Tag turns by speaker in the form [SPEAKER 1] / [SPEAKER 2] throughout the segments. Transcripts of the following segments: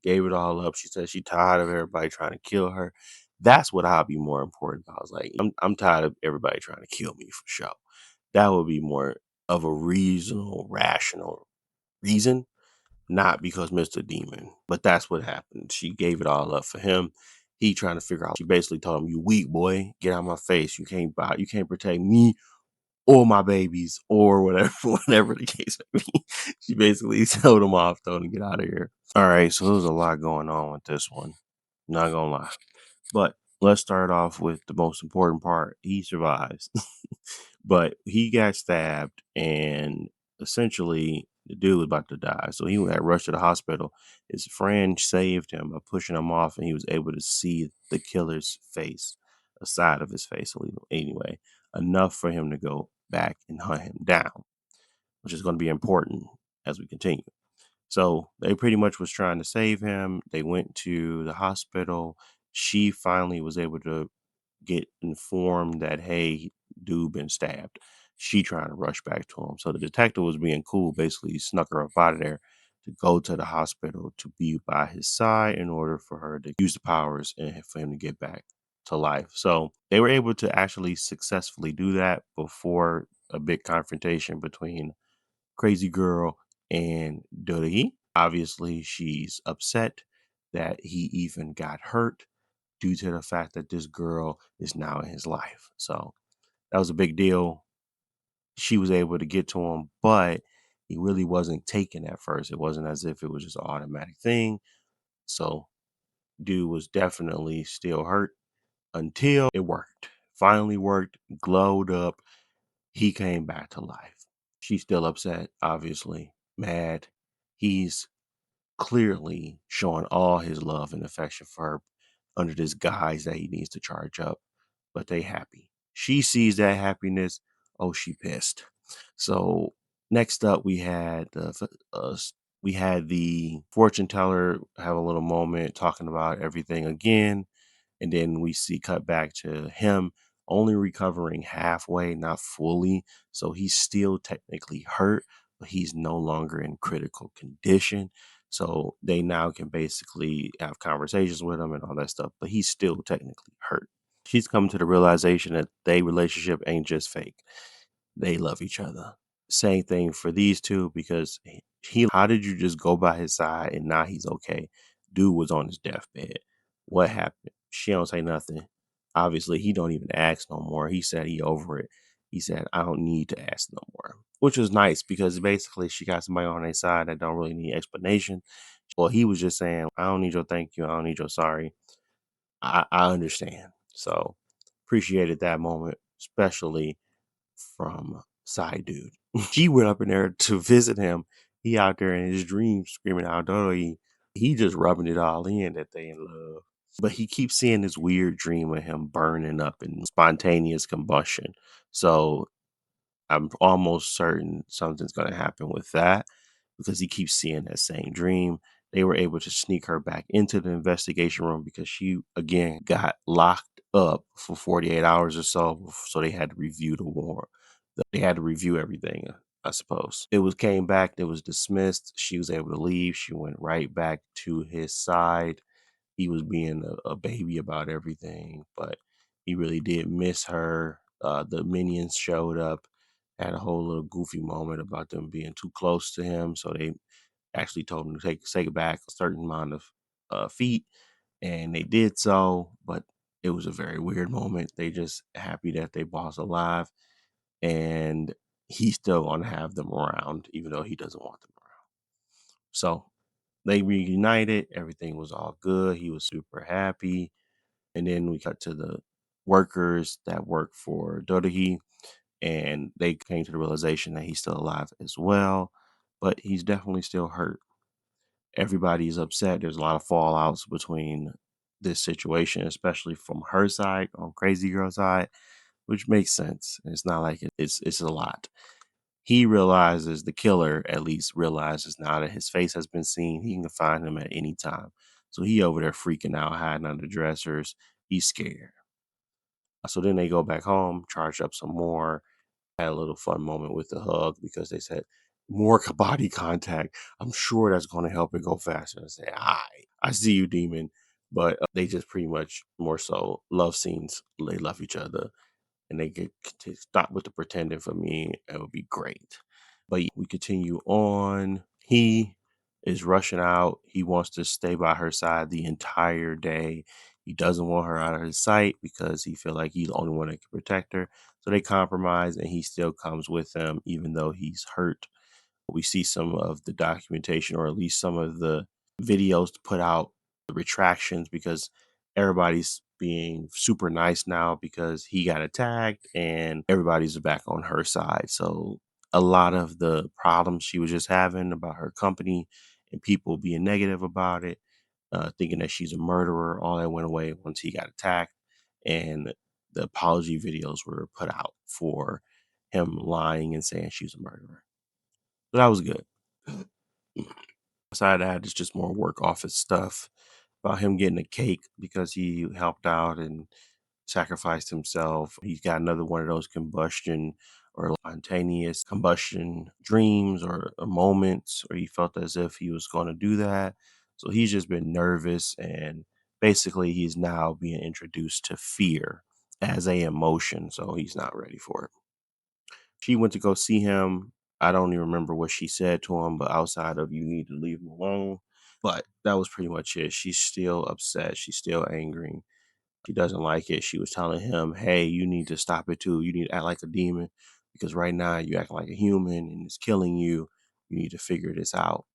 [SPEAKER 1] gave it all up. She said she tired of everybody trying to kill her. That's what I'll be more important about. I was like, I'm tired of everybody trying to kill me for sure. That would be more of a reasonable, rational reason, not because Mr. Demon. But that's what happened. She gave it all up for him. He trying to figure out. She basically told him, "You weak boy, get out of my face. You can't protect me or my babies or whatever, whatever the case may be." She basically told him off, told him to get out of here. All right, so there's a lot going on with this one. Not gonna lie. But let's start off with the most important part. He survives. But he got stabbed and essentially the dude was about to die. So he had rushed to the hospital. His friend saved him by pushing him off and he was able to see the killer's face, a side of his face anyway, enough for him to go back and hunt him down, which is going to be important as we continue. So they pretty much was trying to save him. They went to the hospital. She finally was able to get informed that, hey, dude been stabbed. She trying to rush back to him. So the detective was being cool, basically snuck her up out of there to go to the hospital to be by his side in order for her to use the powers and for him to get back to life. So they were able to actually successfully do that before a big confrontation between Crazy Girl and Do-Hee. Obviously, she's upset that he even got hurt due to the fact that this girl is now in his life. So that was a big deal. She was able to get to him, but he really wasn't taken at first. It wasn't as if it was just an automatic thing. So dude was definitely still hurt until it worked. Finally worked, glowed up. He came back to life. She's still upset, obviously, mad. He's clearly showing all his love and affection for her under this guise that he needs to charge up, but they happy. She sees that happiness. Oh, she pissed. So next up, we had the fortune teller have a little moment talking about everything again, and then we see cut back to him only recovering halfway, not fully. So he's still technically hurt, but he's no longer in critical condition. So they now can basically have conversations with him and all that stuff, but he's still technically hurt. She's come to the realization that their relationship ain't just fake. They love each other. Same thing for these two because how did you just go by his side and now he's okay? Dude was on his deathbed. What happened? She don't say nothing. Obviously, he don't even ask no more. He said he over it. He said, I don't need to ask no more. Which was nice because basically she got somebody on their side that don't really need explanation. Well, he was just saying, I don't need your thank you. I don't need your sorry. I understand. So appreciated that moment, especially from side dude. She went up in there to visit him. He out there in his dreams screaming out, he just rubbing it all in that they in love. But he keeps seeing this weird dream of him burning up in spontaneous combustion. So I'm almost certain something's going to happen with that because he keeps seeing that same dream. They were able to sneak her back into the investigation room because she, again, got locked up for 48 hours or so. So they had to review the warrant. They had to review everything, I suppose. It was came back, it was dismissed. She was able to leave. She went right back to his side. He was being a baby about everything, but he really did miss her. The minions showed up, had a whole little goofy moment about them being too close to him. So they actually told him to take back a certain amount of feet, and they did so. But it was a very weird moment. They just happy that they boss alive, and he's still gonna have them around, even though he doesn't want them around. So they reunited. Everything was all good. He was super happy. And then we cut to the workers that work for Do-Hee, and they came to the realization that he's still alive as well, but he's definitely still hurt. Everybody's upset. There's a lot of fallouts between this situation, especially from her side, on Crazy Girl's side, which makes sense. It's not like it's a lot. He realizes, the killer at least realizes now that his face has been seen, he can find him at any time. So he over there freaking out, hiding under dressers. He's scared. So then they go back home, charge up some more, had a little fun moment with the hug because they said more body contact. I'm sure that's going to help it go faster. I say, I see you, demon. But they just pretty much more so love scenes. They love each other and they get to stop with the pretending for me. It would be great. But we continue on. He is rushing out. He wants to stay by her side the entire day. He doesn't want her out of his sight because he feel like he's the only one that can protect her. So they compromise and he still comes with them even though he's hurt. We see some of the documentation or at least some of the videos to put out the retractions because everybody's being super nice now because he got attacked and everybody's back on her side. So a lot of the problems she was just having about her company and people being negative about it, thinking that she's a murderer, all that went away once he got attacked. And the apology videos were put out for him lying and saying she was a murderer. So that was good. Aside that, it's just more work office stuff about him getting a cake because he helped out and sacrificed himself. He's got another one of those combustion or spontaneous combustion dreams or moments where he felt as if he was going to do that. So he's just been nervous and basically he's now being introduced to fear as a emotion. So he's not ready for it. She went to go see him. I don't even remember what she said to him, but outside of you need to leave him alone. But that was pretty much it. She's still upset. She's still angry. She doesn't like it. She was telling him, hey, you need to stop it too. You need to act like a demon because right now you act like a human and it's killing you. You need to figure this out.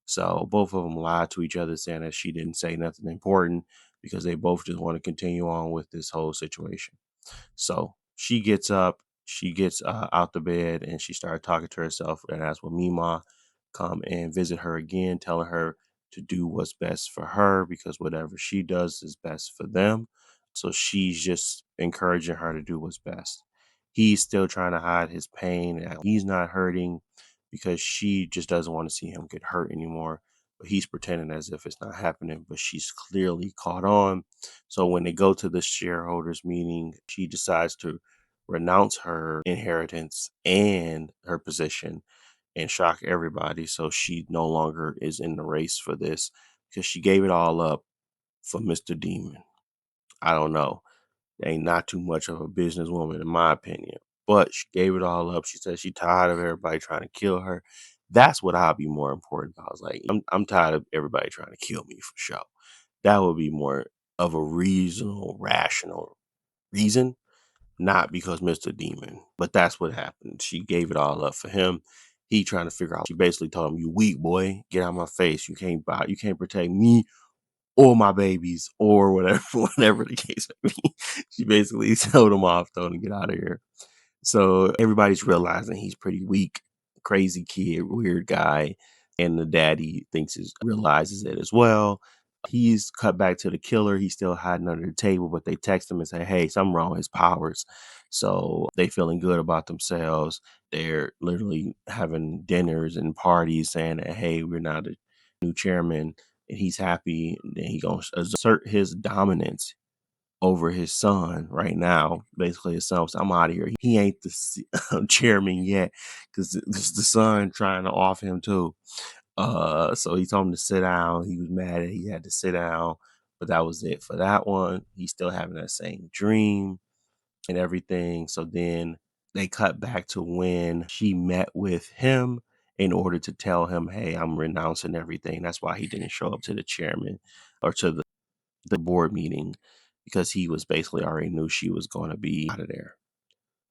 [SPEAKER 1] So both of them lied to each other saying that she didn't say nothing important because they both just want to continue on with this whole situation. So she gets up, she gets out the bed, and she started talking to herself. And that's when Mima come and visit her again, telling her to do what's best for her because whatever she does is best for them. So she's just encouraging her to do what's best. He's still trying to hide his pain. And he's not hurting because she just doesn't want to see him get hurt anymore. But he's pretending as if it's not happening. But she's clearly caught on. So when they go to the shareholders meeting, she decides to renounce her inheritance and her position and shock everybody. So she no longer is in the race for this because she gave it all up for Mr. Demon. I don't know. Ain't not too much of a businesswoman in my opinion. But she gave it all up. She said she tired of everybody trying to kill her. That's what I'd be more important about. I was like, I'm tired of everybody trying to kill me for sure. That would be more of a reasonable, rational reason, not because Mr. Demon. But that's what happened. She gave it all up for him. He trying to figure out. She basically told him, "You weak boy, get out of my face. You can't buy. You can't protect me or my babies or whatever, whatever the case may be." She basically told him off, told him to get out of here. So everybody's realizing he's pretty weak, crazy kid, weird guy, and the daddy thinks is realizes it as well. He's cut back to the killer. He's still hiding under the table, but they text him and say, "Hey, something wrong with his powers." So they feeling good about themselves. They're literally having dinners and parties, saying that, "Hey, we're now the new chairman," and he's happy. And he gonna assert his dominance over his son right now. Basically, his son was, I'm out of here. He ain't the chairman yet because it's the son trying to off him too. So he told him to sit down. He was mad that he had to sit down, but that was it for that one. He's still having that same dream and everything. So then they cut back to when she met with him in order to tell him, hey, I'm renouncing everything. That's why he didn't show up to the chairman or to the board meeting because he was basically already knew she was going to be out of there.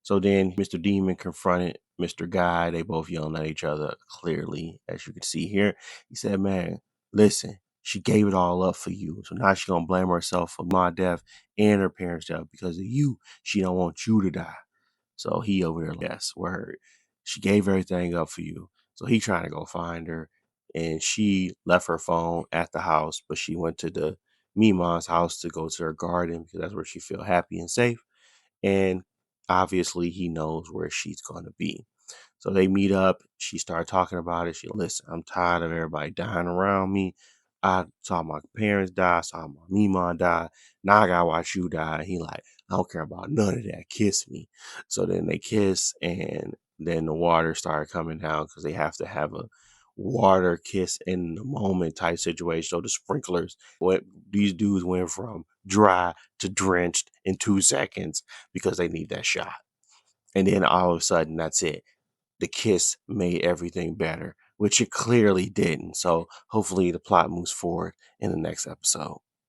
[SPEAKER 1] So then Mr. Demon confronted Mr. Guy. They both yelling at each other clearly, as you can see here. He said, man, listen, she gave it all up for you. So now she's going to blame herself for my death and her parents' death because of you. She don't want you to die. So he over there, yes, word. She gave everything up for you. So he trying to go find her. And she left her phone at the house, but she went to the Mima's house to go to her garden because that's where she feel happy and safe. And obviously he knows where she's going to be. So they meet up. She started talking about it. She, listen, I'm tired of everybody dying around me. I saw my parents die. I saw my Mima die. Now I gotta watch you die. He like, I don't care about none of that. Kiss me. So then they kiss and Then the water started coming down because they have to have a water kiss in the moment type situation. So the sprinklers, what these dudes went from dry to drenched in 2 seconds because they need that shot. And then all of a sudden, that's it. The kiss made everything better, which it clearly didn't. So hopefully the plot moves forward in the next episode.